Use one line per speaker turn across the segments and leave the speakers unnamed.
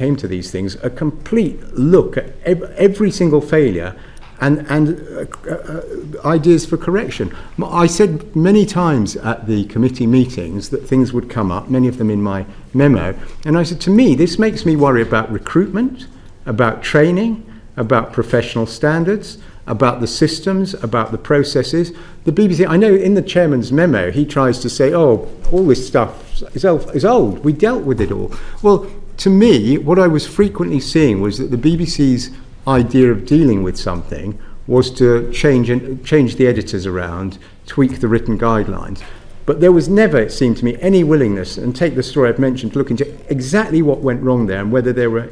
came to these things, a complete look at every single failure and ideas for correction. I said many times at the committee meetings that things would come up, many of them in my memo, and I said, to me, this makes me worry about recruitment, about training, about professional standards, about the systems, about the processes. The BBC, I know in the chairman's memo, he tries to say, oh, all this stuff is old, we dealt with it all. Well, to me, what I was frequently seeing was that the BBC's idea of dealing with something was to change the editors around, tweak the written guidelines. But there was never, it seemed to me, any willingness, and take the story I've mentioned, to look into exactly what went wrong there and whether there were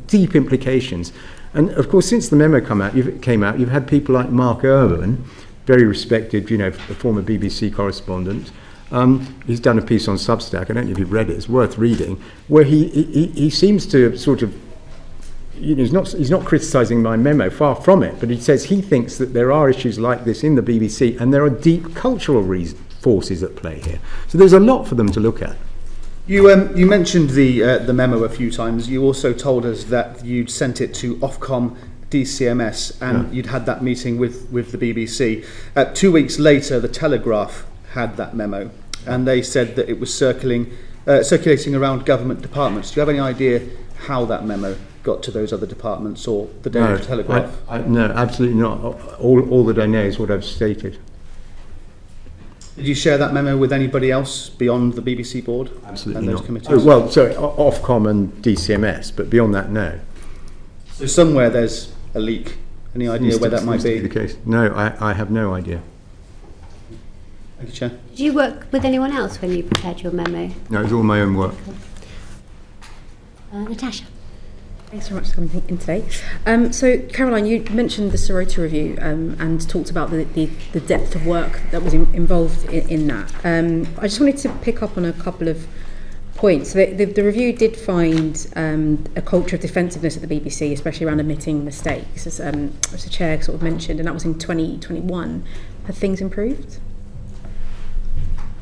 deep implications. And of course, since the memo came out, you've had people like Mark Irwin, very respected, a former BBC correspondent. He's done a piece on Substack. I don't know if you've read it. It's worth reading. Where he seems to sort of, he's not criticising my memo, far from it. But he says he thinks that there are issues like this in the BBC, and there are deep cultural forces at play here. So there's a lot for them to look at.
You mentioned the memo a few times. You also told us that you'd sent it to Ofcom, DCMS, and you'd had that meeting with the BBC. 2 weeks later, the Telegraph had that memo, and they said that it was circulating around government departments. Do you have any idea how that memo got to those other departments or the Daily Telegraph?
No, absolutely not. All that I know is what I've stated.
Did you share that memo with anybody else beyond the BBC board?
Absolutely
and those
not.
committees?
Well, sorry, Ofcom and DCMS, but beyond that, no.
So somewhere there's a leak. Any idea where that might be?
The case. No, I have no idea.
Thank you, Chair.
Did you work with anyone else when you prepared your memo?
No, it was all my own work.
Natasha.
Thanks very much for coming in today. So, Caroline, you mentioned the Sorority Review and talked about the depth of work that was involved in that. I just wanted to pick up on a couple of points. The review did find a culture of defensiveness at the BBC, especially around admitting mistakes, as the Chair sort of mentioned, and that was in 2021. Have things improved?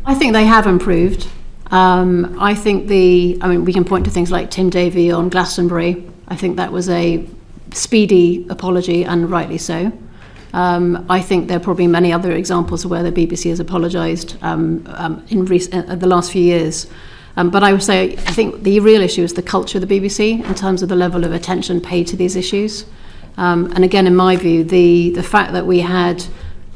I think they have improved. I think we can point to things like Tim Davie on Glastonbury. I think that was a speedy apology, and rightly so. I think there are probably many other examples of where the BBC has apologised in the last few years. But I would say, I think the real issue is the culture of the BBC in terms of the level of attention paid to these issues. And again, in my view, the fact that we had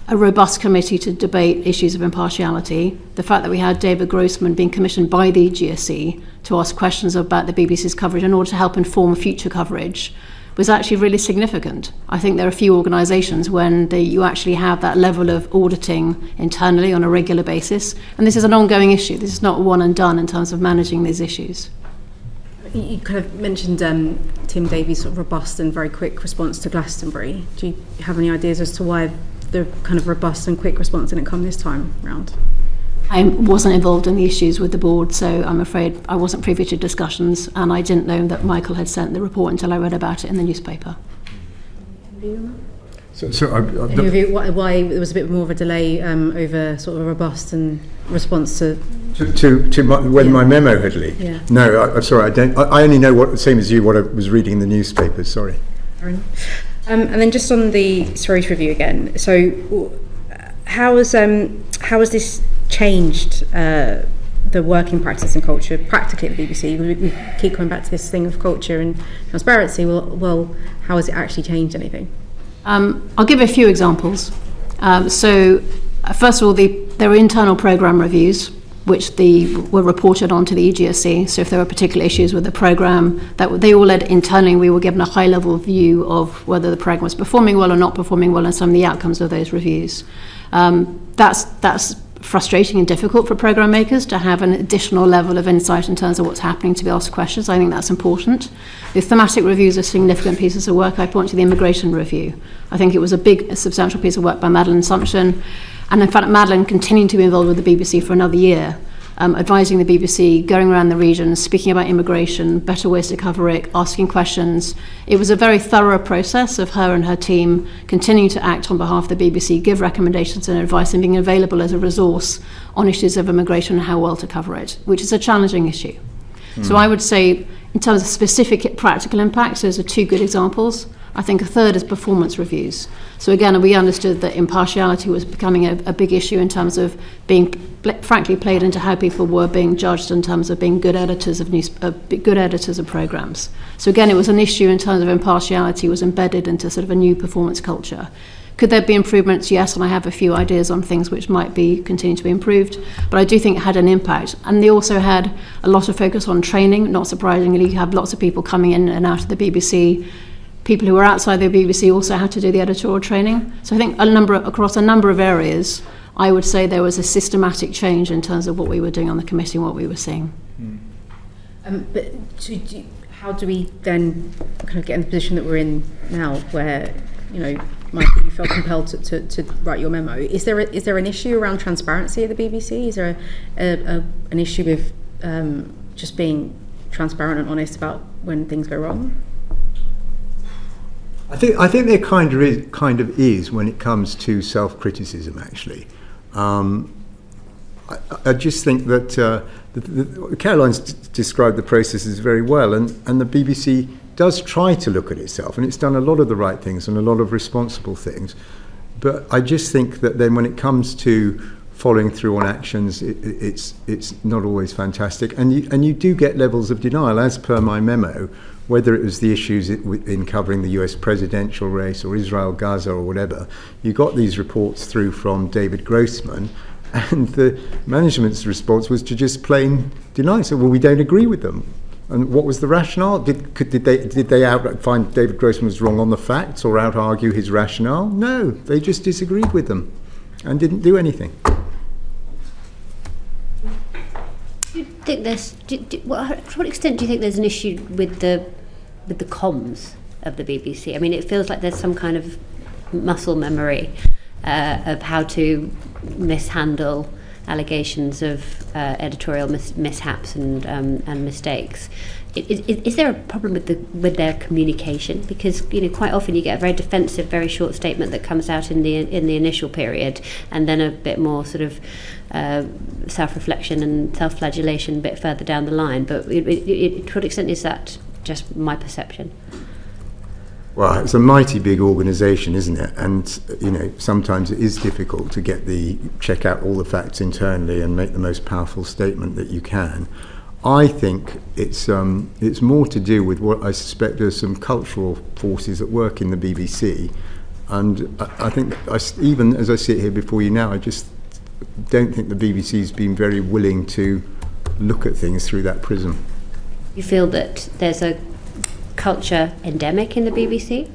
a robust committee to debate issues of impartiality, the fact that we had David Grossman being commissioned by the GSE to ask questions about the BBC's coverage in order to help inform future coverage was actually really significant. I think there are a few organisations when you actually have that level of auditing internally on a regular basis, and this is an ongoing issue. This is not one and done in terms of managing these issues.
You kind of mentioned Tim Davie's sort of robust and very quick response to Glastonbury. Do you have any ideas as to why the kind of robust and quick response didn't come this time round?
I wasn't involved in the issues with the board, so I'm afraid I wasn't privy to discussions, and I didn't know that Michael had sent the report until I read about it in the newspaper.
Why there was a bit more of a delay over sort of a robust and response to
when my memo had leaked?
Yeah.
No, I'm sorry, I don't. I only know same as you, what I was reading in the newspapers. Sorry.
And then just on the Sorority Review again. So, how has this changed the working practice and culture practically at the BBC? We keep coming back to this thing of culture and transparency. Well, how has it actually changed anything?
I'll give a few examples. So, first of all, there are internal programme reviews which were reported on to the EGSC. So if there were particular issues with the programme, that they all led internally, we were given a high-level view of whether the programme was performing well or not performing well, and some of the outcomes of those reviews. That's frustrating and difficult for programme makers to have an additional level of insight in terms of what's happening, to be asked questions. I think that's important. The thematic reviews are significant pieces of work. I point to the immigration review. I think it was a substantial piece of work by Madeleine Sumption. And in fact, Madeleine continued to be involved with the BBC for another year, advising the BBC, going around the region, speaking about immigration, better ways to cover it, asking questions. It was a very thorough process of her and her team continuing to act on behalf of the BBC, give recommendations and advice, and being available as a resource on issues of immigration and how well to cover it, which is a challenging issue. So I would say in terms of specific practical impacts, those are two good examples. I think a third is performance reviews. So again, we understood that impartiality was becoming a big issue in terms of being, frankly, played into how people were being judged in terms of being good editors of good editors of programs. So again, it was an issue in terms of impartiality was embedded into sort of a new performance culture. Could there be improvements? Yes, and I have a few ideas on things which might be continue to be improved, but I do think it had an impact. And they also had a lot of focus on training. Not surprisingly, you have lots of people coming in and out of the BBC. People who are outside the BBC also had to do the editorial training. So I think across a number of areas, I would say there was a systematic change in terms of what we were doing on the committee and what we were seeing.
But how do we then kind of get in the position that we're in now, where, you know, Michael, you felt compelled to write your memo? Is there an issue around transparency at the BBC? Is there an issue with just being transparent and honest about when things go wrong?
I think there kind of is when it comes to self-criticism. Actually, I just think that Caroline's described the processes very well, and the BBC does try to look at itself, and it's done a lot of the right things and a lot of responsible things. But I just think that then when it comes to following through on actions, it's not always fantastic, and you do get levels of denial, as per my memo, whether it was the issues in covering the US presidential race or Israel, Gaza or whatever. You got these reports through from David Grossman, and the management's response was to just plain deny. So, well, we don't agree with them. And what was the rationale? Did they outright find David Grossman was wrong on the facts or out-argue his rationale? No, they just disagreed with them and didn't do anything.
Do you think to what extent do you think there's an issue with the comms of the BBC? I mean, it feels like there's some kind of muscle memory of how to mishandle allegations of editorial mishaps and mistakes. Is there a problem with their communication? Because, you know, quite often you get a very defensive, very short statement that comes out in the initial period, and then a bit more sort of self-reflection and self-flagellation a bit further down the line. But to what extent is that just my perception?
Well, it's a mighty big organisation, isn't it? And, you know, sometimes it is difficult to check out all the facts internally and make the most powerful statement that you can. I think it's more to do with what I suspect there's some cultural forces at work in the BBC, and I think even as I sit here before you now, I just don't think the BBC's been very willing to look at things through that prism.
You feel that there's a culture endemic in the BBC?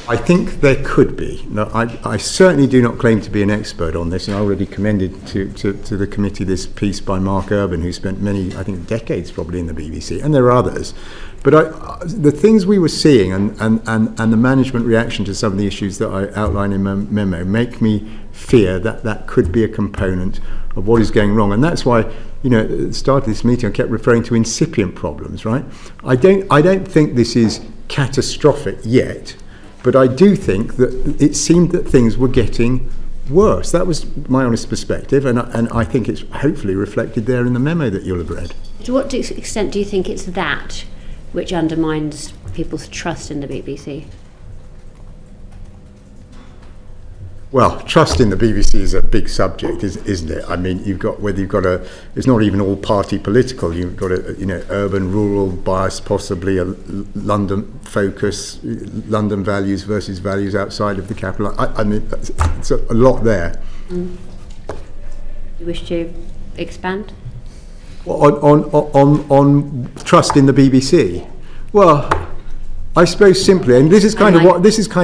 I think there could be. Now, I certainly do not claim to be an expert on this, and I already commended to the committee this piece by Mark Urban, who spent many, I think, decades probably in the BBC, and there are others. But the things we were seeing and the management reaction to some of the issues that I outline in my memo make me fear that that could be a component of what is going wrong. And that's why, you know, at the start of this meeting I kept referring to incipient problems, right? I don't think this is catastrophic yet, but I do think that it seemed that things were getting worse. That was my honest perspective, and I think it's hopefully reflected there in the memo that you'll have read.
To what extent do you think it's that which undermines people's trust in the BBC?
Well, trust in the BBC is a big subject, isn't it? I mean, it's not even all party political. You've got a, you know, urban, rural bias, possibly a London focus, London values versus values outside of the capital. I mean, it's a lot there.
You wish to expand?
On trust in the BBC? Well, I suppose simply, and this is kind of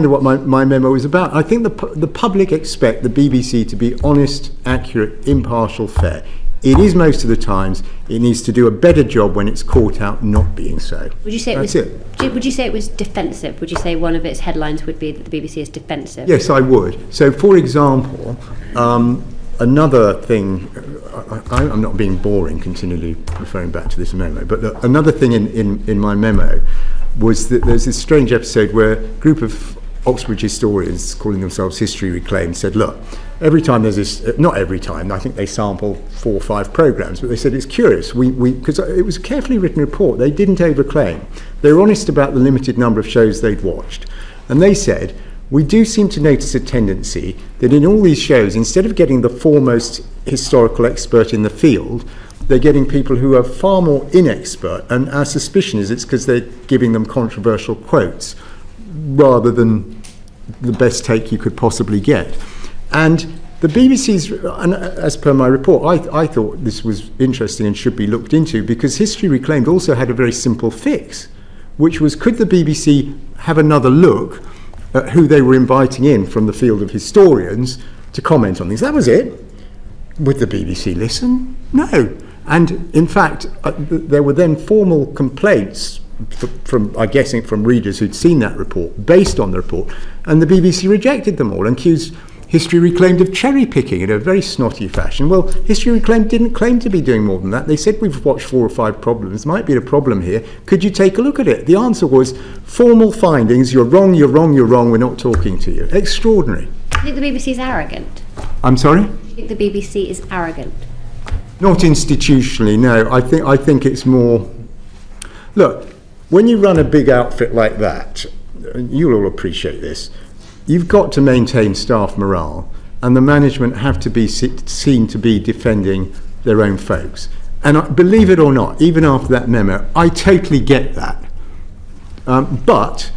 what my memo is about. I think the public expect the BBC to be honest, accurate, impartial, fair. It is most of the times. It needs to do a better job when it's caught out not being so.
Would you say Would you say it was defensive? Would you say one of its headlines would be that the BBC is defensive?
Yes, I would. So, for example, another thing. I'm not being boring, continually referring back to this memo, but another thing in my memo was that there's this strange episode where a group of Oxbridge historians calling themselves History Reclaimed said, look, every time there's this, not every time, I think they sample 4 or 5 programmes, but they said it's curious, because it was a carefully written report, they didn't overclaim. They were honest about the limited number of shows they'd watched. And they said, we do seem to notice a tendency that in all these shows, instead of getting the foremost historical expert in the field, they're getting people who are far more inexpert, and our suspicion is it's because they're giving them controversial quotes rather than the best take you could possibly get. And the BBC's, and as per my report, I thought this was interesting and should be looked into, because History Reclaimed also had a very simple fix, which was, could the BBC have another look at who they were inviting in from the field of historians to comment on things? That was it. Would the BBC listen? No. And in fact, there were then formal complaints from, I'm guessing, from readers who'd seen that report, based on the report, and the BBC rejected them all and accused History Reclaimed of cherry-picking in a very snotty fashion. Well, History Reclaimed didn't claim to be doing more than that. They said, we've watched 4 or 5 problems, might be a problem here, could you take a look at it? The answer was, formal findings, you're wrong, you're wrong, you're wrong, we're not talking to you. Extraordinary.
Do you think the BBC is arrogant?
I'm sorry?
Do you think the BBC is arrogant?
Not institutionally, no. I think it's more... Look, when you run a big outfit like that, you'll all appreciate this, you've got to maintain staff morale, and the management have to be seen to be defending their own folks. And believe it or not, even after that memo, I totally get that. But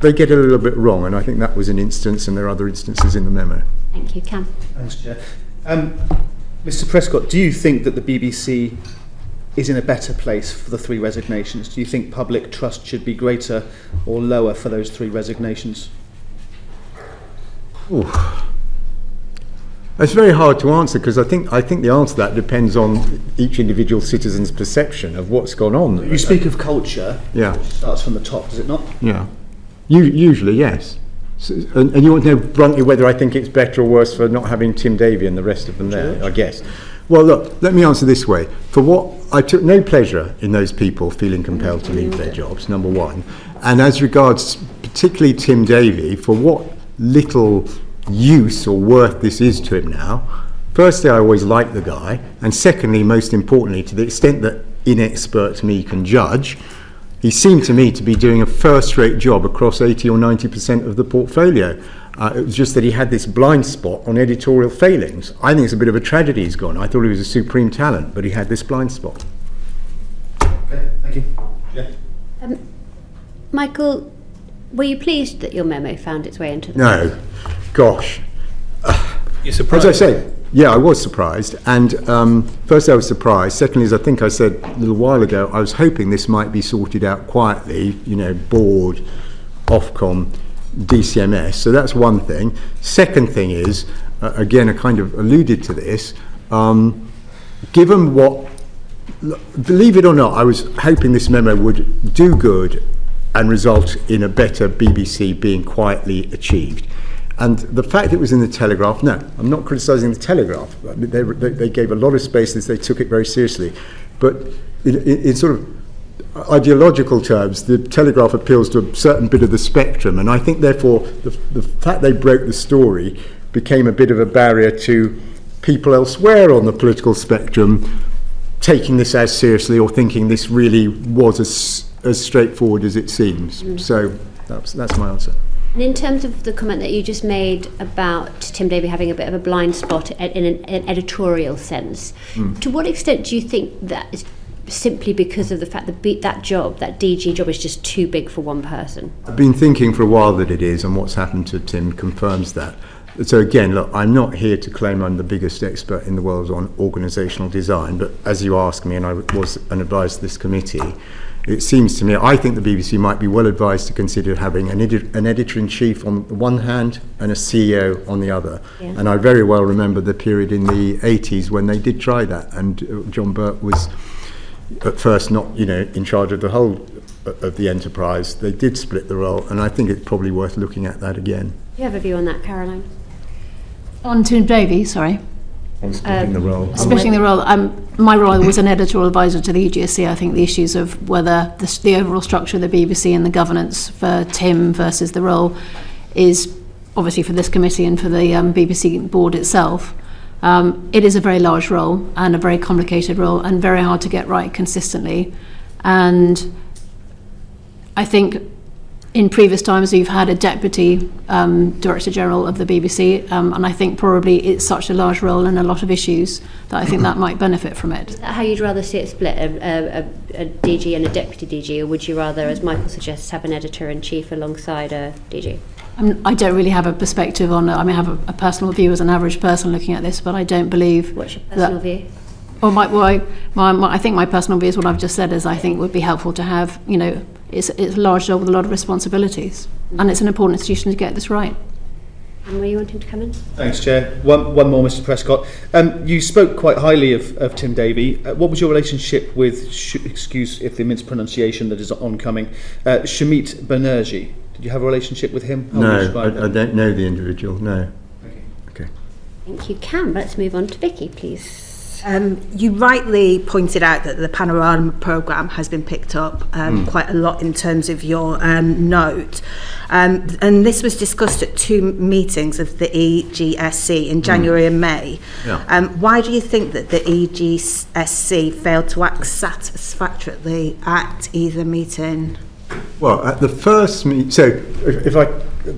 they get a little bit wrong, and I think that was an instance, and there are other instances in the memo.
Thank you, Cam.
Thanks, Chair. Mr. Prescott, do you think that the BBC is in a better place for the 3 resignations? Do you think public trust should be greater or lower for those 3 resignations?
Ooh. It's very hard to answer, because I think the answer to that depends on each individual citizen's perception of what's gone on.
You speak of culture,
yeah,
which starts from the top, does it not?
Yeah. Usually, yes. So, and you want to know bluntly whether I think it's better or worse for not having Tim Davie and the rest of them there, I guess. Well, look, let me answer this way. For what, I took no pleasure in those people feeling compelled to leave their jobs, number one. And as regards particularly Tim Davie, for what little use or worth this is to him now, firstly, I always liked the guy, and secondly, most importantly, to the extent that inexpert me can judge, he seemed to me to be doing a first-rate job across 80 or 90% of the portfolio. It was just that he had this blind spot on editorial failings. I think it's a bit of a tragedy he's gone. I thought he was a supreme talent, but he had this blind spot.
Okay, thank you. Yeah.
Michael, were you pleased that your memo found its way into the...
No. Gosh.
You're surprised?
As I say, yeah, I was surprised. And first I was surprised. Secondly, as I think I said a little while ago, I was hoping this might be sorted out quietly, you know, board, Ofcom, DCMS. So that's one thing. Second thing is, again, I kind of alluded to this, given what, believe it or not, I was hoping this memo would do good and result in a better BBC being quietly achieved. And the fact it was in the Telegraph, no, I'm not criticising the Telegraph. They gave a lot of space, they took it very seriously. But in sort of ideological terms, the Telegraph appeals to a certain bit of the spectrum, and I think therefore the fact they broke the story became a bit of a barrier to people elsewhere on the political spectrum taking this as seriously or thinking this really was as straightforward as it seems. So that's my answer.
And in terms of the comment that you just made about Tim Davie having a bit of a blind spot in an editorial sense, to what extent do you think that is simply because of the fact that that job, that DG job, is just too big for one person?
I've been thinking for a while that it is, and what's happened to Tim confirms that. So again, look, I'm not here to claim I'm the biggest expert in the world on organisational design, but as you asked me, and I was an advisor to this committee, it seems to me, I think the BBC might be well advised to consider having an editor-in-chief on the one hand and a CEO on the other. Yeah. And I very well remember the period in the 80s when they did try that, and John Burt was at first not, you know, in charge of the whole of the enterprise. They did split the role, and I think it's probably worth looking at that again.
Do you have a view on that, Caroline?
On Tim Davie, sorry.
splitting the role.
Splitting the role. My role was an editorial advisor to the EGSC. I think the issues of whether the overall structure of the BBC and the governance for Tim versus the role is obviously for this committee and for the BBC board itself. It is a very large role and a very complicated role and very hard to get right consistently. And I think in previous times you've had a deputy director general of the BBC, and I think probably it's such a large role and a lot of issues that I think that might benefit from it.
Is that how you'd rather see it split, a DG and a deputy DG, or would you rather, as Michael suggests, have an editor-in-chief alongside a DG?
I don't really have a perspective on it. I mean, I have a personal view as an average person looking at this, but I don't believe.
What's your personal view?
I think my personal view is what I've just said is I think it would be helpful to have, it's a large job with a lot of responsibilities, and it's an important institution to get this right.
And were you wanting to come in?
Thanks, Chair. One more, Mr. Prescott. You spoke quite highly of Tim Davie. What was your relationship with, excuse if the mispronunciation that is oncoming, Shamit Banerjee? Did you have a relationship with him?
No, I don't know the individual, no. Okay.
Thank you, Cam. Let's move on to Vicky, please.
You rightly pointed out that the Panorama programme has been picked up quite a lot in terms of your note. And this was discussed at 2 meetings of the EGSC in January and May.
Yeah.
Why do you think that the EGSC failed to act satisfactorily at either meeting?
Well, at the first meeting, so if I,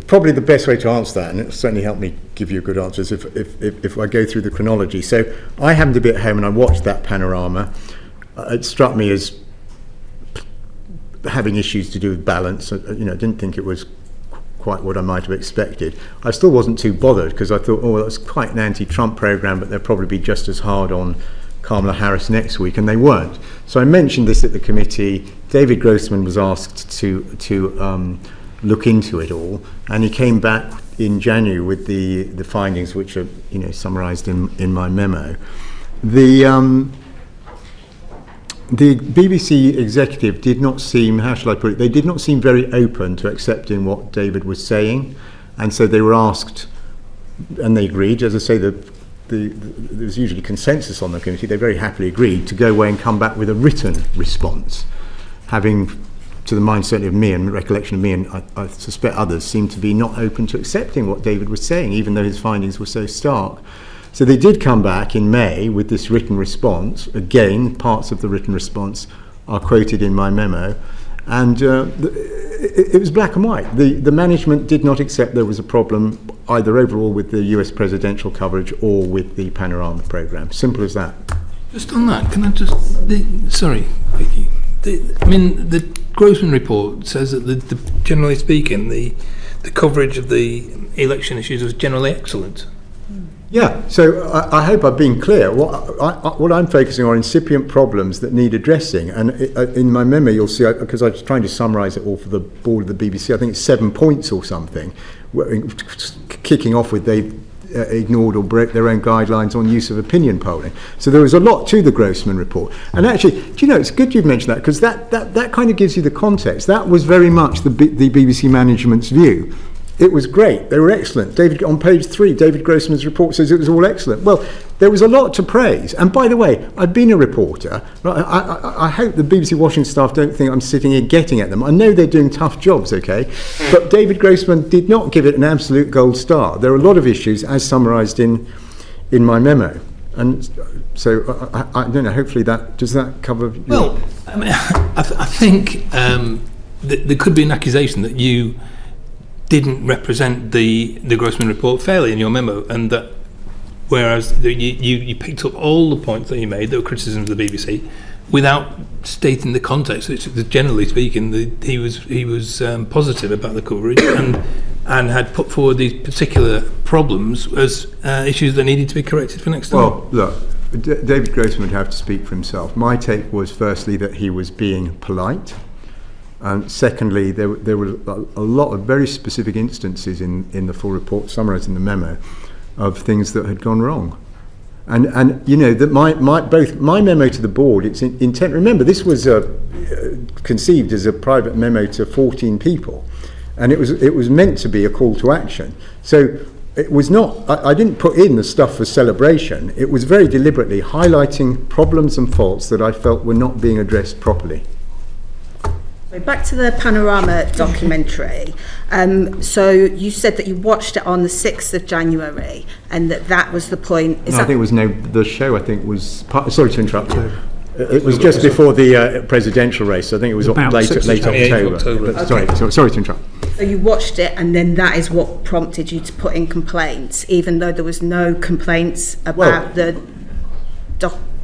probably the best way to answer that, and it'll certainly help me give you a good answer, is if I go through the chronology. So I happened to be at home and I watched that Panorama. It struck me as having issues to do with balance. I didn't think it was quite what I might have expected. I still wasn't too bothered because I thought, well, that's quite an anti-Trump programme, but they'll probably be just as hard on Kamala Harris next week, and they weren't. So I mentioned this at the committee. David Grossman was asked to look into it all, and he came back in January with the findings, which are summarised in my memo. The BBC executive did not seem, how shall I put it, they did not seem very open to accepting what David was saying, and so they were asked, and they agreed. As I say, there's usually consensus on the committee. They very happily agreed to go away and come back with a written response, having, to the mind certainly of me and recollection of me, and I suspect others, seemed to be not open to accepting what David was saying, even though his findings were so stark. So they did come back in May with this written response. Again, parts of the written response are quoted in my memo, and it was black and white. The management did not accept there was a problem either overall with the US presidential coverage or with the Panorama programme. Simple as that.
Just on that, can I just... sorry, Vicky. The Grossman report says that generally speaking, the coverage of the election issues was generally excellent.
Yeah, so I hope I've been clear. What I'm focusing on are incipient problems that need addressing. And in my memo, you'll see, because I was trying to summarise it all for the board of the BBC, I think it's 7 points or something, kicking off with they ignored or broke their own guidelines on use of opinion polling. So there was a lot to the Grossman report. And actually, do you know, it's good you've mentioned that, because that kind of gives you the context. That was very much the BBC management's view. It was great. They were excellent. On page 3, David Grossman's report says it was all excellent. Well, there was a lot to praise. And by the way, I've been a reporter. I hope the BBC Washington staff don't think I'm sitting here getting at them. I know they're doing tough jobs, okay? But David Grossman did not give it an absolute gold star. There are a lot of issues, as summarised in my memo. And so, I don't know, hopefully does that cover...
Well, I mean, I think there could be an accusation that you didn't represent the Grossman report fairly in your memo, and that whereas you picked up all the points that you made that were criticisms of the BBC without stating the context, which generally speaking he was positive about the coverage and had put forward these particular problems as issues that needed to be corrected for next time.
Well, look, David Grossman would have to speak for himself. My take was firstly that he was being polite. And secondly, there were a lot of very specific instances in the full report, summarised in the memo, of things that had gone wrong. And you know, that both my memo to the board, its intent, remember this was conceived as a private memo to 14 people, and it was meant to be a call to action. So it was not, I didn't put in the stuff for celebration. It was very deliberately highlighting problems and faults that I felt were not being addressed properly.
Back to the Panorama documentary. So you said that you watched it on the 6th of January and that was the point.
I think it was the show, I think, was sorry to interrupt you. It was just before the presidential race. I think it was late October. Sorry to interrupt.
So you watched it, and then that is what prompted you to put in complaints, even though there was no complaints about the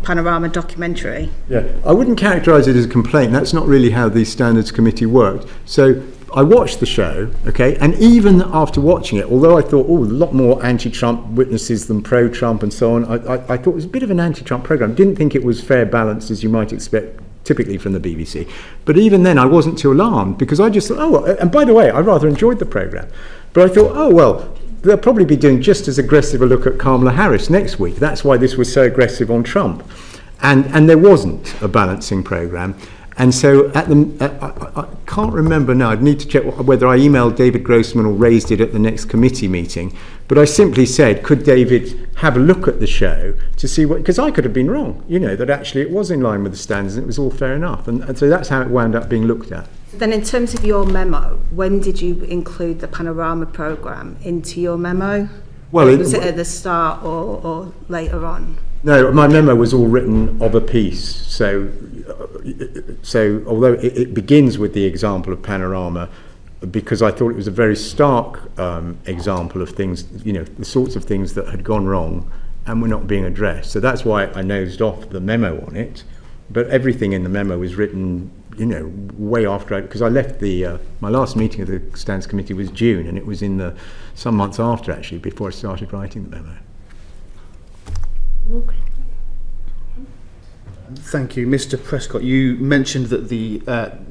Panorama documentary.
Yeah, I wouldn't characterise it as a complaint. That's not really how the Standards Committee worked. So I watched the show, okay, and even after watching it, although I thought, a lot more anti-Trump witnesses than pro-Trump and so on, I thought it was a bit of an anti-Trump programme. Didn't think it was fair balanced as you might expect typically from the BBC. But even then I wasn't too alarmed, because I just thought, and by the way, I rather enjoyed the programme. But I thought, they'll probably be doing just as aggressive a look at Kamala Harris next week. That's why this was so aggressive on Trump. And there wasn't a balancing programme. And so I can't remember now, I'd need to check whether I emailed David Grossman or raised it at the next committee meeting, but I simply said, could David have a look at the show to see what, because I could have been wrong, that actually it was in line with the standards and it was all fair enough. And so that's how it wound up being looked at.
Then in terms of your memo, when did you include the Panorama programme into your memo?
Well,
was it at the start or later on?
No, my memo was all written of a piece. So although it begins with the example of Panorama, because I thought it was a very stark example of things, the sorts of things that had gone wrong and were not being addressed. So that's why I nosed off the memo on it. But everything in the memo was written, way after, because I left my last meeting of the Standards Committee was June, and it was in some months after, actually, before I started writing the memo.
Okay.
Thank you. Mr. Prescott, you mentioned that the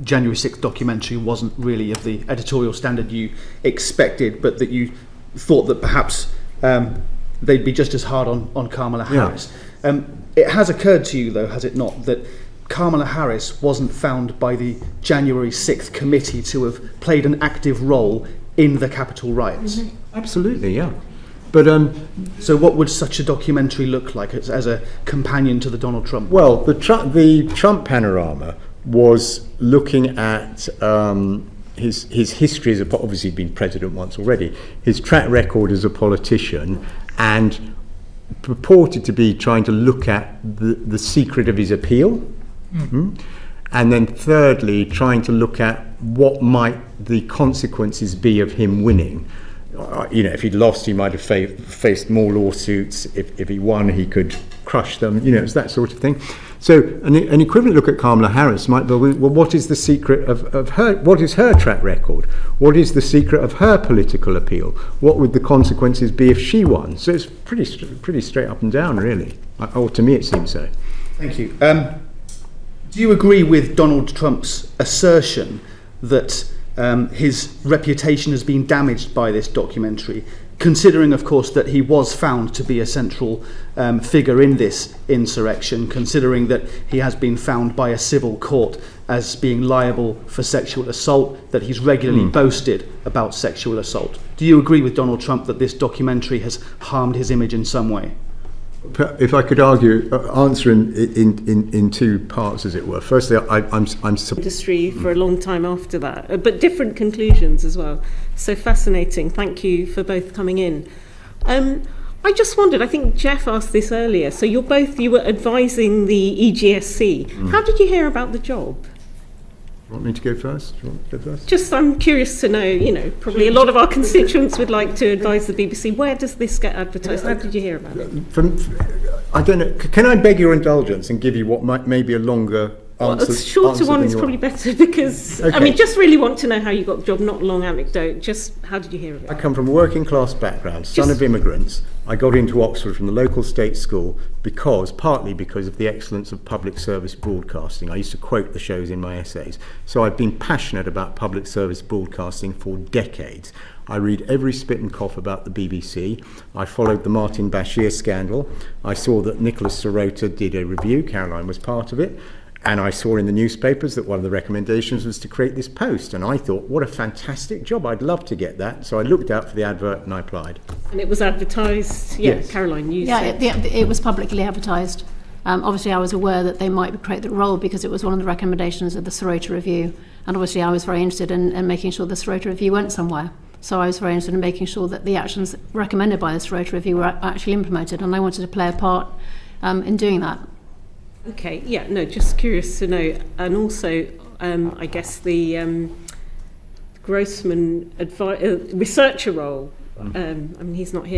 January 6th documentary wasn't really of the editorial standard you expected, but that you thought that perhaps they'd be just as hard on Kamala Harris. Yeah. It has occurred to you, though, has it not, that Kamala Harris wasn't found by the January 6th committee to have played an active role in the Capitol riots?
Mm-hmm. Absolutely, yeah. But
so what would such a documentary look like as a companion to the Donald Trump?
Well, the Trump Panorama was looking at his history as obviously he'd been president once already, his track record as a politician, and purported to be trying to look at the secret of his appeal. Mm-hmm. And then thirdly, trying to look at what might the consequences be of him winning. If he'd lost, he might have faced more lawsuits. If he won, he could crush them. It's that sort of thing. So an equivalent look at Kamala Harris might be, well, what is the secret of her? What is her track record? What is the secret of her political appeal? What would the consequences be if she won? So it's pretty straight up and down, really. Or to me, it seems so.
Thank you. Do you agree with Donald Trump's assertion that his reputation has been damaged by this documentary, considering, of course, that he was found to be a central figure in this insurrection, considering that he has been found by a civil court as being liable for sexual assault, that he's regularly boasted about sexual assault? Do you agree with Donald Trump that this documentary has harmed his image in some way?
If I could answer in two parts, as it were. Firstly, I'm
industry for a long time after that, but different conclusions as well. So fascinating. Thank you for both coming in. I just wondered, I think Jeff asked this earlier, so you were advising the EGSC. How did you hear about the job?
You want me to go first?
Just, I'm curious to know, probably a lot of our constituents would like to advise the BBC. Where does this get advertised? How did you hear about it?
I don't know. Can I beg your indulgence and give you what may be a longer answer?
A shorter one is probably better because,
okay.
Just really want to know how you got the job, not long anecdote. Just how did you hear of it?
I come from a working class background, son of immigrants. I got into Oxford from the local state school partly because of the excellence of public service broadcasting. I used to quote the shows in my essays. So I've been passionate about public service broadcasting for decades. I read every spit and cough about the BBC. I followed the Martin Bashir scandal. I saw that Nicholas Sirota did a review. Caroline was part of it. And I saw in the newspapers that one of the recommendations was to create this post. And I thought, what a fantastic job. I'd love to get that. So I looked out for the advert and I applied.
And it was advertised,
Yes.
Caroline, you
Yeah,
said.
it was publicly advertised. Obviously, I was aware that they might create the role because it was one of the recommendations of the Sorority Review. And obviously, I was very interested in making sure the Sorority Review went somewhere. So I was very interested in making sure that the actions recommended by the Sorority Review were actually implemented. And I wanted to play a part in doing that.
Okay, yeah, no, just curious to know. And also, I guess the Grossman researcher role, I mean, he's not here